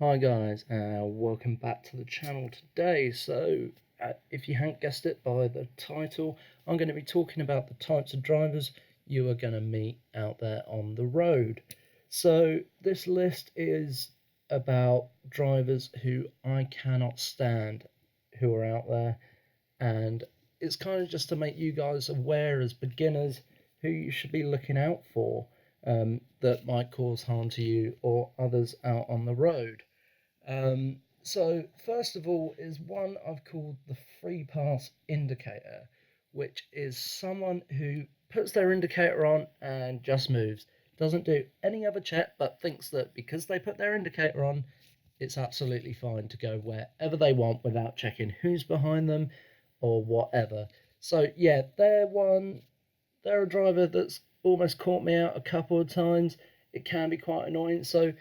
Hi guys, welcome back to the channel today. If you hadn't guessed it by the title, I'm going to be talking about the types of drivers you are going to meet out there on the road. So this list is about drivers who I cannot stand who are out there, and it's kind of just to make you guys aware as beginners who you should be looking out for, that might cause harm to you or others out on the road. So first of all is one I've called the free pass indicator, which is someone who puts their indicator on and just moves, doesn't do any other check, but thinks that because they put their indicator on, it's absolutely fine to go wherever they want without checking who's behind them or whatever. So yeah, they're a driver that's almost caught me out a couple of times. It can be quite annoying. So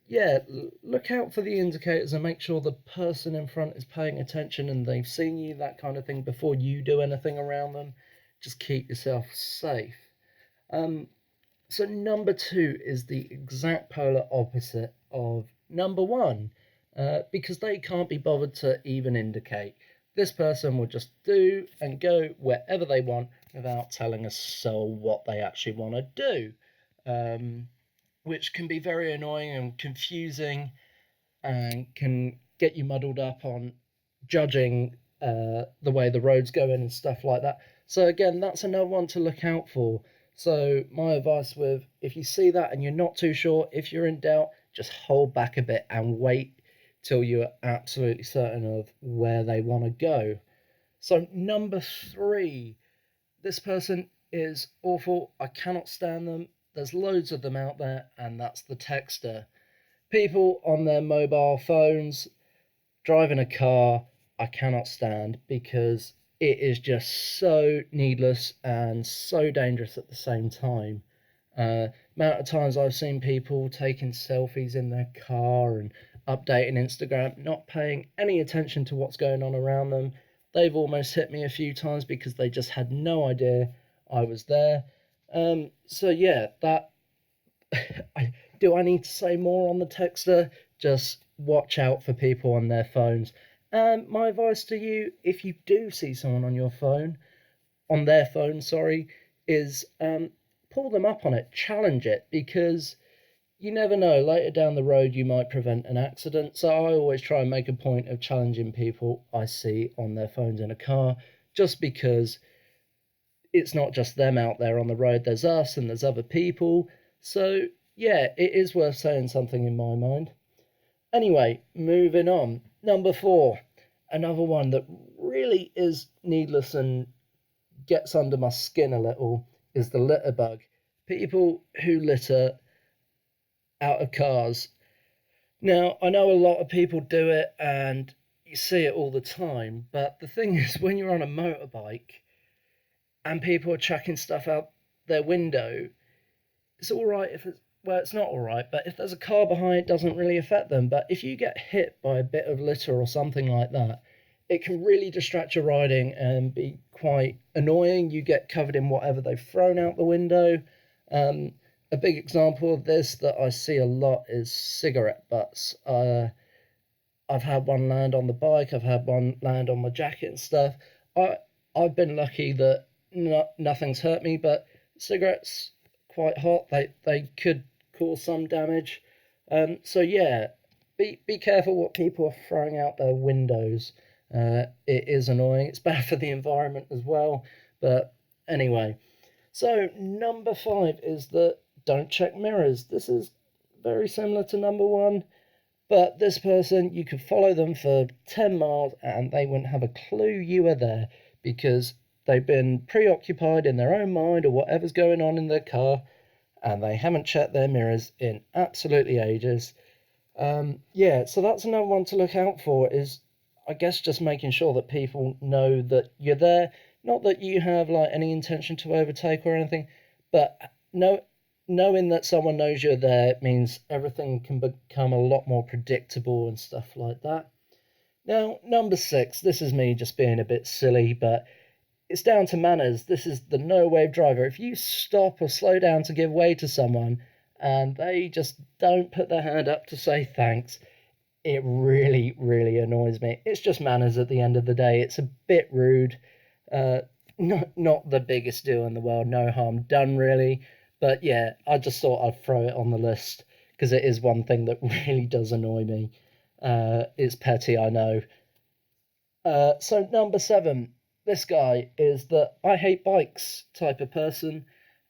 yeah, look out for the indicators and make sure the person in front is paying attention and they've seen you, that kind of thing, before you do anything around them. Just keep yourself safe. Um, so, number two is the exact polar opposite of number one, because they can't be bothered to even indicate. This person will just do and go wherever they want without telling a soul what they actually want to do. Which can be very annoying and confusing and can get you muddled up on judging the way the road's going and stuff like that. So again, that's another one to look out for. So my advice with, if you see that and you're not too sure, if you're in doubt, just hold back a bit and wait till you're absolutely certain of where they want to go. So number three, this person is awful. I cannot stand them. There's loads of them out there, and that's the texter. People on their mobile phones driving a car, I cannot stand because it is just so needless and so dangerous at the same time. Amount of times I've seen people taking selfies in their car and updating Instagram, not paying any attention to what's going on around them. They've almost hit me a few times because they just had no idea I was there. So yeah, that do I need to say more on the texter? Just watch out for people on their phones. And my advice to you, if you do see someone on their phone, sorry, is pull them up on it, challenge it, because you never know. Later down the road, you might prevent an accident. So I always try and make a point of challenging people I see on their phones in a car, just because it's not just them out there on the road. There's us and there's other people. So yeah, it is worth saying something in my mind. Anyway, moving on. Number four, another one that really is needless and gets under my skin a little, is the litter bug. People who litter out of cars. Now, I know a lot of people do it and you see it all the time, but the thing is, when you're on a motorbike and people are chucking stuff out their window, it's all right if it's, well, it's not all right, but if there's a car behind, it doesn't really affect them. But if you get hit by a bit of litter or something like that, it can really distract your riding and be quite annoying. You get covered in whatever they've thrown out the window. A big example of this that I see a lot is cigarette butts. I've had one land on the bike. I've had one land on my jacket and stuff. I I've been lucky that nothing's hurt me, but cigarettes quite hot. They could cause some damage. So yeah, be careful what people are throwing out their windows. It is annoying. It's bad for the environment as well. But anyway, so number five is that don't check mirrors. This is very similar to number one, but this person, you could follow them for 10 miles and they wouldn't have a clue you were there because they've been preoccupied in their own mind or whatever's going on in their car and they haven't checked their mirrors in absolutely ages. Yeah, so that's another one to look out for is, I guess, just making sure that people know that you're there. Not that you have like any intention to overtake or anything, but knowing that someone knows you're there means everything can become a lot more predictable and stuff like that. Now, number six, this is me just being a bit silly, but it's down to manners. This is the no wave driver. If you stop or slow down to give way to someone and they just don't put their hand up to say thanks, it really, really annoys me. It's just manners at the end of the day. It's a bit rude. Not the biggest deal in the world. No harm done, really. But yeah, I just thought I'd throw it on the list because it is one thing that really does annoy me. It's petty, I know. So number 7, this guy is the I hate bikes type of person.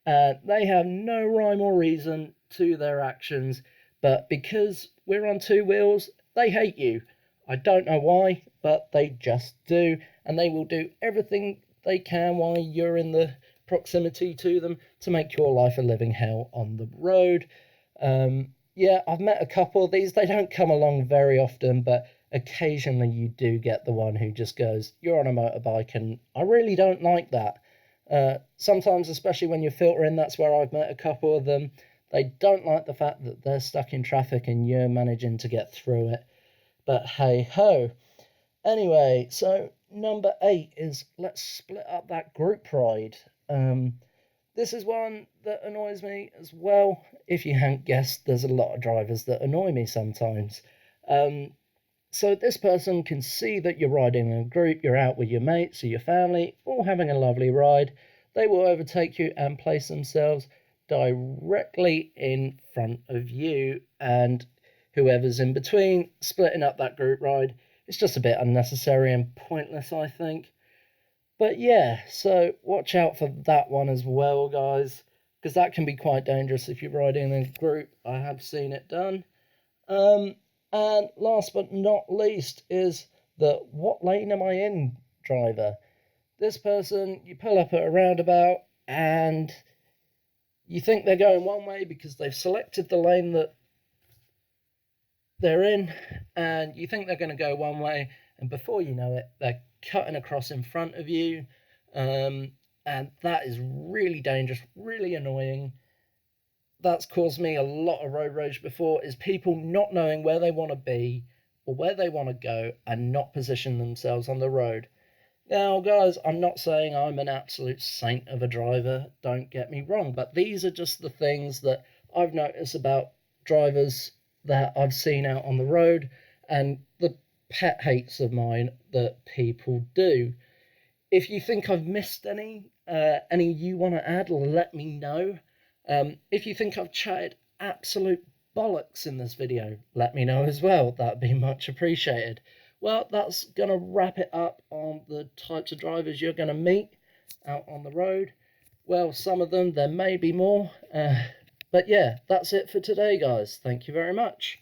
They have no rhyme or reason to their actions, but because we're on 2 wheels, they hate you. I don't know why, but they just do, and they will do everything they can while you're in the proximity to them to make your life a living hell on the road. Yeah, I've met a couple of these. They don't come along very often, but occasionally you do get the one who just goes, "You're on a motorbike," and I really don't like that. Sometimes, especially when you're filtering, that's where I've met a couple of them. They don't like the fact that they're stuck in traffic and you're managing to get through it. But hey ho. Anyway, so number 8 is let's split up that group ride. This is one that annoys me as well. If you hadn't guessed, there's a lot of drivers that annoy me sometimes. So this person can see that you're riding in a group, you're out with your mates or your family, all having a lovely ride. They will overtake you and place themselves directly in front of you and whoever's in between, splitting up that group ride. It's just a bit unnecessary and pointless, I think. But yeah, so watch out for that one as well, guys, because that can be quite dangerous if you're riding in a group. I have seen it done. And last but not least is the "what lane am I in" driver. This person, you pull up at a roundabout and you think they're going one way because they've selected the lane that they're in, and you think they're going to go one way, and before you know it, they're cutting across in front of you. And that is really dangerous, really annoying. That's caused me a lot of road rage before, is people not knowing where they want to be or where they want to go and not position themselves on the road. Now, guys, I'm not saying I'm an absolute saint of a driver, don't get me wrong, but these are just the things that I've noticed about drivers that I've seen out on the road and the pet hates of mine that people do. If you think I've missed any you want to add, let me know. If you think I've chatted absolute bollocks in this video, let me know as well. That'd be much appreciated. Well, that's going to wrap it up on the types of drivers you're going to meet out on the road. Well, some of them, there may be more. But yeah, that's it for today, guys. Thank you very much.